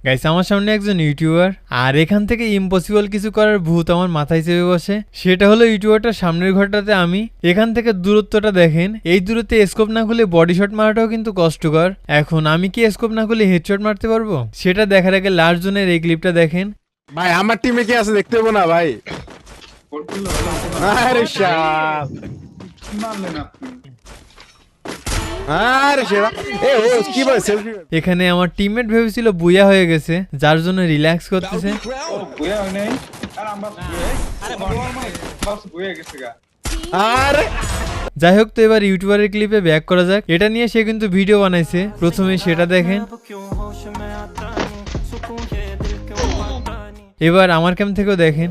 Guys আমার সামনে একজন ইউটিউবার, আর এখান থেকে ইম্পসিবল কিছু করার ভূত আমার মাথায় চেপে বসে। সেটা হলো ইউটিউবারটার সামনের ঘরটাতে আমি। এখান থেকে দূরত্বটা দেখেন, এই দূরত্বে স্কোপ না খুলে বডি শট মারাটাও কিন্তু কষ্টকর। এখন আমি কি স্কোপ না খুলে হেডশট মারতে পারবো? সেটা দেখার আগে লাস্ট জনের এই ক্লিপটা দেখেন। ভাই আমার টিমে কি আছে দেখতে পাবো না ভাই। আরে শাল, আরে শালা এ ও কি ভাই সেলফি। এখানে আমার টিমমেট ভেবেছিল বুয়া হয়ে গেছে, যার জন্য রিল্যাক্স করতেছে। আরে যাই হোক, তো এবার ইউটিউবারের ক্লিপে ব্যাক করা যাক। এটা নিয়ে সে কিন্তু ভিডিও বানাইছে, প্রথমে সেটা দেখেন। এবার আমার ক্যাম থেকেও দেখেন।